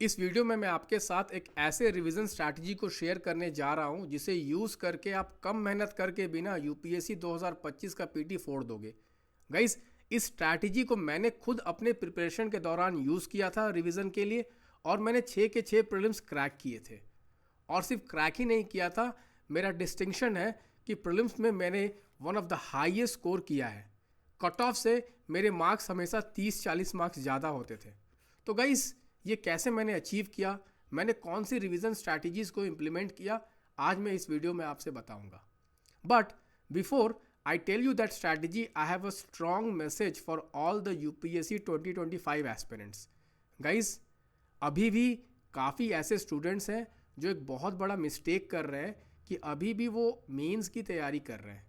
इस वीडियो में मैं आपके साथ एक ऐसे रिवीजन स्ट्रैटेजी को शेयर करने जा रहा हूं जिसे यूज़ करके आप कम मेहनत करके बिना यूपीएससी 2025 का पीटी फोड़ दोगे। गाइस, इस स्ट्रैटेजी को मैंने खुद अपने प्रिपरेशन के दौरान यूज़ किया था रिवीजन के लिए, और मैंने 6 के 6 प्रीलिम्स क्रैक किए थे। और सिर्फ क्रैक ही नहीं किया था, मेरा डिस्टिंक्शन है कि प्रीलिम्स में मैंने one of the highest score किया है। कट ऑफ से मेरे मार्क्स हमेशा 30-40 मार्क्स ज़्यादा होते थे। तो गाइस, ये कैसे मैंने अचीव किया, मैंने कौन सी रिवीजन स्ट्रैटेजीज़ को इम्प्लीमेंट किया, आज मैं इस वीडियो में आपसे बताऊंगा। But before I tell you that strategy, I have a strong message for all the UPSC 2025 aspirants. Guys, अभी भी काफ़ी ऐसे स्टूडेंट्स हैं जो एक बहुत बड़ा मिस्टेक कर रहे हैं कि अभी भी वो मेंस की तैयारी कर रहे हैं।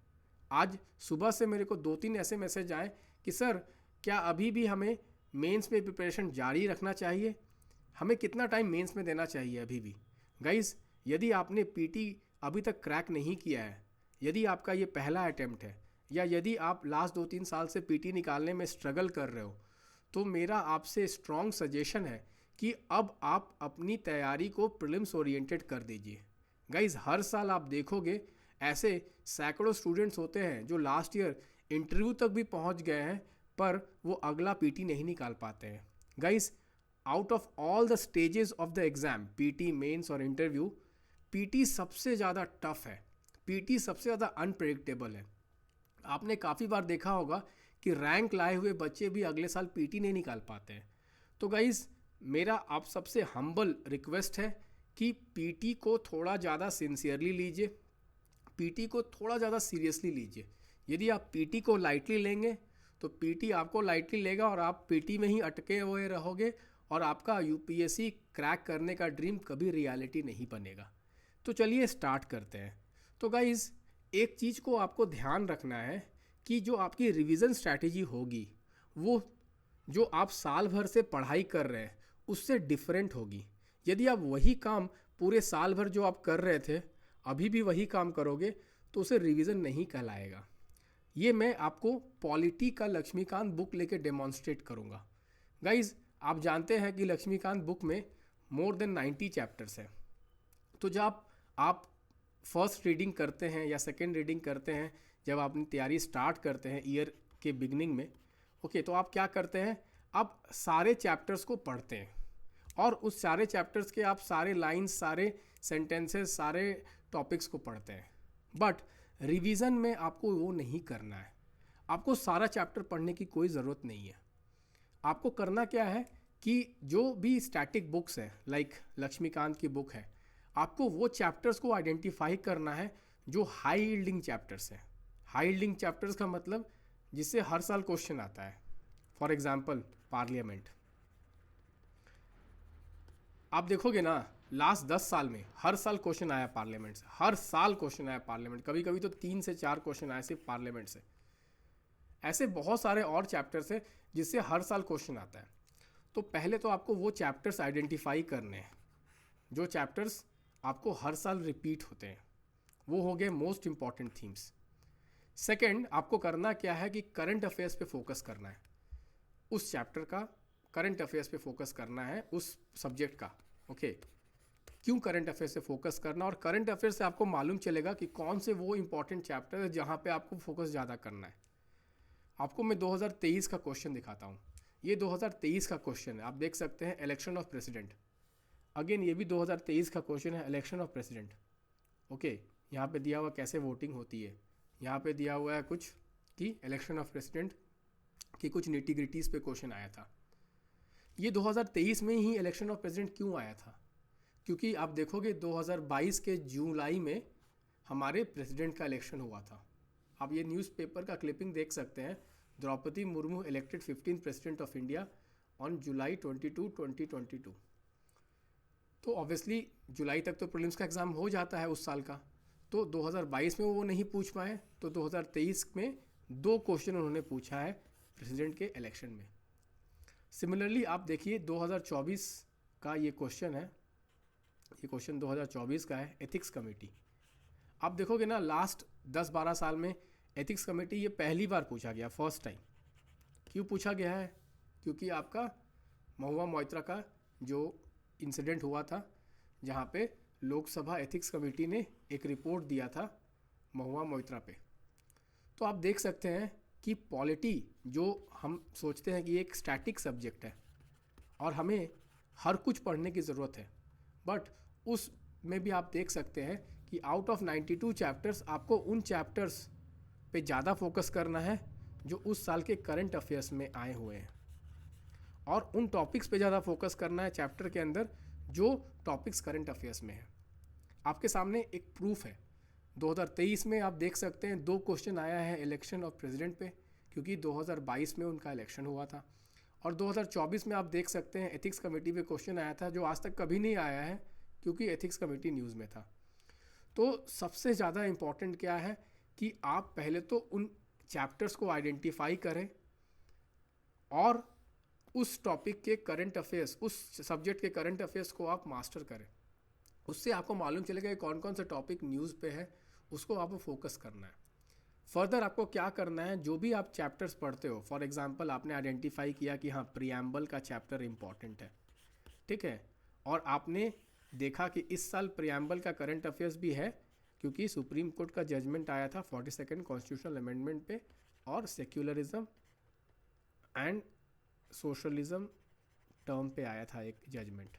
आज सुबह से मेरे को 2-3 ऐसे मैसेज आए कि सर, क्या अभी भी हमें मेंस में प्रिपरेशन जारी रखना चाहिए, हमें कितना टाइम मेंस में देना चाहिए अभी भी। गाइस, यदि आपने पीटी अभी तक क्रैक नहीं किया है, यदि आपका ये पहला अटेम्प्ट है, या यदि आप लास्ट 2-3 साल से पीटी निकालने में स्ट्रगल कर रहे हो, तो मेरा आपसे स्ट्रॉन्ग सजेशन है कि अब आप अपनी तैयारी को प्रीलिम्स ओरिएंटेड कर दीजिए। गाइज, हर साल आप देखोगे ऐसे सैकड़ों स्टूडेंट्स होते हैं जो लास्ट ईयर इंटरव्यू तक भी पहुंच गए हैं, पर वो अगला पीटी नहीं निकाल पाते हैं। Guys, out of all the stages of the exam, PT, mains और इंटरव्यू, पीटी सबसे ज़्यादा टफ है, पीटी सबसे ज़्यादा अनप्रेडिक्टेबल है। आपने काफ़ी बार देखा होगा कि रैंक लाए हुए बच्चे भी अगले साल पीटी नहीं निकाल पाते हैं। तो गाइज़, मेरा आप सबसे हम्बल रिक्वेस्ट है कि पीटी को थोड़ा ज़्यादा सिंसियरली लीजिए, पीटी को थोड़ा ज़्यादा सीरियसली लीजिए। यदि आप पीटी को लाइटली लेंगे तो पीटी आपको लाइटली लेगा और आप पीटी में ही अटके हुए रहोगे, और आपका यूपीएससी क्रैक करने का ड्रीम कभी रियलिटी नहीं बनेगा। तो चलिए स्टार्ट करते हैं। तो गाइज़, एक चीज़ को आपको ध्यान रखना है कि जो आपकी रिवीजन स्ट्रैटेजी होगी, वो जो आप साल भर से पढ़ाई कर रहे हैं उससे डिफरेंट होगी। यदि आप वही काम पूरे साल भर जो आप कर रहे थे अभी भी वही काम करोगे तो उसे रिवीजन नहीं कहलाएगा। ये मैं आपको पॉलिटी का लक्ष्मीकांत बुक लेके डेमॉन्स्ट्रेट करूँगा। गाइज, आप जानते हैं कि लक्ष्मीकांत बुक में मोर देन 90 चैप्टर्स हैं। तो जब आप फर्स्ट रीडिंग करते हैं या सेकेंड रीडिंग करते हैं, जब आप अपनी तैयारी स्टार्ट करते हैं ईयर के बिगनिंग में, ओके, तो आप क्या करते हैं, आप सारे चैप्टर्स को पढ़ते हैं और उस सारे चैप्टर्स के आप सारे लाइंस, सारे सेंटेंसेस, सारे टॉपिक्स को पढ़ते हैं। बट रिवीजन में आपको वो नहीं करना है। आपको सारा चैप्टर पढ़ने की कोई ज़रूरत नहीं है। आपको करना क्या है कि जो भी स्टैटिक बुक्स है, लाइक लक्ष्मीकांत की बुक है, आपको वो चैप्टर्स को आइडेंटिफाई करना है जो हाई यील्डिंग चैप्टर्स हैं। हाई यील्डिंग चैप्टर्स का मतलब जिससे हर साल क्वेश्चन आता है। For example, parliament. आप देखोगे ना, लास्ट 10 साल में हर साल क्वेश्चन आया पार्लियामेंट से, हर साल क्वेश्चन आया पार्लियामेंट, कभी कभी तो 3 से 4 क्वेश्चन आए सिर्फ पार्लियामेंट से। ऐसे बहुत सारे और चैप्टर्स हैं जिससे हर साल क्वेश्चन आता है। तो पहले तो आपको वो चैप्टर्स आइडेंटिफाई करने हैं जो चैप्टर्स आपको हर साल रिपीट होते हैं। वो हो गए मोस्ट इंपॉर्टेंट थीम्स। सेकेंड, आपको करना क्या है कि करंट अफेयर्स पे फोकस करना है। उस चैप्टर का करंट अफेयर्स पे फोकस करना है, उस सब्जेक्ट का। ओके, क्यों करंट अफेयर्स से फोकस करना, और करंट अफेयर्स से आपको मालूम चलेगा कि कौन से वो इंपॉर्टेंट चैप्टर है जहाँ पे आपको फोकस ज़्यादा करना है। आपको मैं 2023 का क्वेश्चन दिखाता हूँ। ये 2023 का क्वेश्चन है, आप देख सकते हैं, इलेक्शन ऑफ प्रेसिडेंट। अगेन ये भी 2023 का क्वेश्चन है, इलेक्शन ऑफ प्रेसिडेंट। ओके, यहाँ पे दिया हुआ कैसे वोटिंग होती है, यहाँ पे दिया हुआ है कुछ कि इलेक्शन ऑफ प्रेसिडेंट की कुछ निटी-ग्रिटीज़ पे क्वेश्चन आया था। ये 2023 में ही इलेक्शन ऑफ प्रेसिडेंट क्यों आया था? क्योंकि आप देखोगे 2022 के जुलाई में हमारे प्रेसिडेंट का इलेक्शन हुआ था। आप ये न्यूज़पेपर का क्लिपिंग देख सकते हैं, Droupadi Murmu elected 15th president of India on July 22, 2022। तो ऑब्वियसली जुलाई तक तो प्रीलिम्स का एग्ज़ाम हो जाता है उस साल का, तो 2022 में वो नहीं पूछ पाए, तो 2023 में 2 क्वेश्चन उन्होंने पूछा है प्रेसिडेंट के इलेक्शन में। सिमिलरली आप देखिए 2024 का ये क्वेश्चन है, ये क्वेश्चन 2024 का है, एथिक्स कमेटी। आप देखोगे ना, लास्ट 10-12 साल में एथिक्स कमेटी ये पहली बार पूछा गया, फर्स्ट टाइम। क्यों पूछा गया है? क्योंकि आपका महुआ मोइत्रा का जो इंसिडेंट हुआ था जहाँ पे लोकसभा एथिक्स कमेटी ने एक रिपोर्ट दिया था महुआ मोइत्रा पे। तो आप देख सकते हैं कि पॉलिटी जो हम सोचते हैं कि एक स्टैटिक सब्जेक्ट है और हमें हर कुछ पढ़ने की ज़रूरत है, बट उस में भी आप देख सकते हैं कि आउट ऑफ 92 चैप्टर्स आपको उन चैप्टर्स पे ज़्यादा फोकस करना है जो उस साल के करंट अफेयर्स में आए हुए हैं, और उन टॉपिक्स पे ज़्यादा फोकस करना है चैप्टर के अंदर जो टॉपिक्स करंट अफेयर्स में है। आपके सामने एक प्रूफ है, 2023 में आप देख सकते हैं 2 क्वेश्चन आया है इलेक्शन ऑफ प्रेसिडेंट पे, क्योंकि 2022 में उनका इलेक्शन हुआ था। और 2024 में आप देख सकते हैं एथिक्स कमेटी पे क्वेश्चन आया था जो आज तक कभी नहीं आया है क्योंकि एथिक्स कमेटी न्यूज़ में था। तो सबसे ज़्यादा इम्पॉर्टेंट क्या है कि आप पहले तो उन चैप्टर्स को आइडेंटिफाई करें और उस टॉपिक के करंट अफेयर्स, उस सब्जेक्ट के करंट अफेयर्स को आप मास्टर करें। उससे आपको मालूम चलेगा कि कौन कौन से टॉपिक न्यूज़ पे है, उसको आपको फोकस करना है। फर्दर आपको क्या करना है, जो भी आप चैप्टर्स पढ़ते हो, फॉर एग्जांपल आपने आइडेंटिफाई किया कि हाँ प्रियम्बल का चैप्टर इम्पॉर्टेंट है, ठीक है, और आपने देखा कि इस साल प्रियम्बल का करंट अफेयर्स भी है क्योंकि सुप्रीम कोर्ट का जजमेंट आया था 42nd कॉन्स्टिट्यूशनल अमेंडमेंट पे और सेक्युलरिज्म एंड सोशलिज्म टर्म पे आया था एक जजमेंट।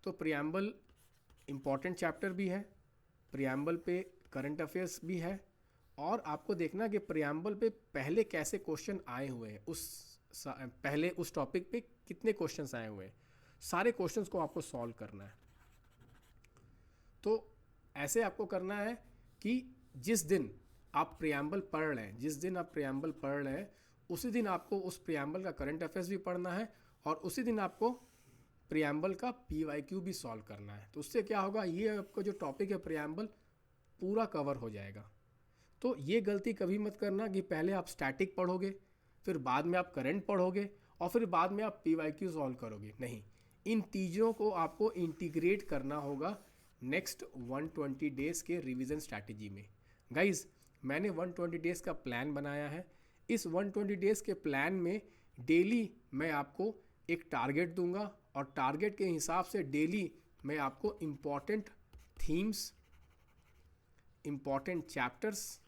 तो प्रियम्बल इम्पॉर्टेंट चैप्टर भी है, प्रियम्बल पे करंट अफेयर्स भी है, और आपको देखना कि प्रियम्बल पे पहले कैसे क्वेश्चन आए हुए हैं, पहले उस टॉपिक पे कितने क्वेश्चंस आए हुए हैं, सारे क्वेश्चंस को आपको सॉल्व करना है। तो ऐसे आपको करना है कि जिस दिन आप प्रियम्बल पढ़ रहे हैं, उसी दिन आपको उस प्रियम्बल का करंट अफेयर्स भी पढ़ना है और उसी दिन आपको प्रियम्बल का PYQ भी सॉल्व करना है। तो उससे क्या होगा, ये आपको जो टॉपिक है प्रियम्बल पूरा कवर हो जाएगा। तो ये गलती कभी मत करना कि पहले आप स्टैटिक पढ़ोगे, फिर बाद में आप करंट पढ़ोगे और फिर बाद में आप PYQ सॉल्व करोगे। नहीं, इन तीनों को आपको इंटीग्रेट करना होगा नेक्स्ट 120 डेज़ के रिवीजन स्ट्रैटेजी में। गाइज, मैंने 120 डेज़ का प्लान बनाया है। इस 120 डेज़ के प्लान में डेली मैं आपको एक टारगेट दूंगा और टारगेट के हिसाब से डेली मैं आपको important themes, important chapters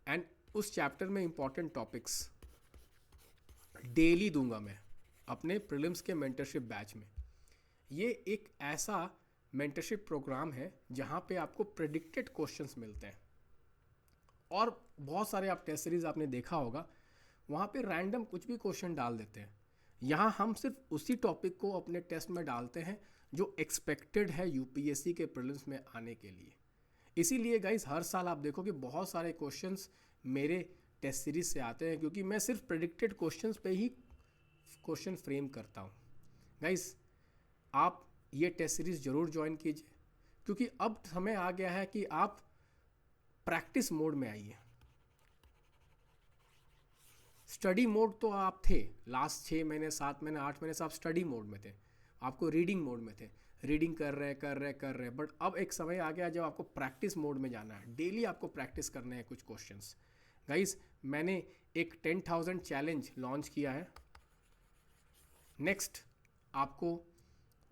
and उस चैप्टर में इम्पॉर्टेंट टॉपिक्स डेली दूंगा मैं अपने प्रीलिम्स के मेंटरशिप बैच में। ये एक ऐसा मेंटरशिप प्रोग्राम है जहाँ पे आपको प्रेडिक्टेड क्वेश्चंस मिलते हैं, और बहुत सारे आप टेस्ट सीरीज आपने देखा होगा, वहाँ पे रैंडम कुछ भी क्वेश्चन डाल देते हैं। यहाँ हम सिर्फ उसी टॉपिक को अपने टेस्ट में डालते हैं जो एक्सपेक्टेड है UPSC के प्रीलिम्स में आने के लिए। इसीलिए गाइस, हर साल आप देखो कि बहुत सारे क्वेश्चंस मेरे टेस्ट सीरीज से आते हैं क्योंकि मैं सिर्फ प्रेडिक्टेड क्वेश्चंस पे ही क्वेश्चन फ्रेम करता हूँ। गाइस, आप ये टेस्ट सीरीज ज़रूर ज्वाइन कीजिए क्योंकि अब समय आ गया है कि आप प्रैक्टिस मोड में आइए। स्टडी मोड तो आप थे लास्ट 6 महीने, 7 महीने, 8 महीने से आप स्टडी मोड में थे, आपको रीडिंग मोड में थे, रीडिंग कर रहे, बट अब एक समय आ गया जब आपको प्रैक्टिस मोड में जाना है। डेली आपको प्रैक्टिस करने हैं कुछ क्वेश्चंस। गाइस, मैंने एक 10,000 चैलेंज लॉन्च किया है। नेक्स्ट आपको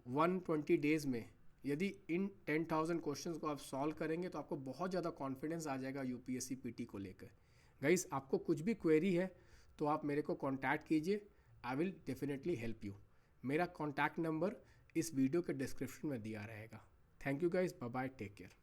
120 डेज़ में यदि इन 10,000 क्वेश्चंस को आप सॉल्व करेंगे तो आपको बहुत ज़्यादा कॉन्फिडेंस आ जाएगा UPSC PT को लेकर। गाइस, आपको कुछ भी क्वेरी है तो आप मेरे को कांटेक्ट कीजिए, I will definitely help you. मेरा कांटेक्ट नंबर इस वीडियो के डिस्क्रिप्शन में दिया रहेगा। Thank you guys, bye bye, take care.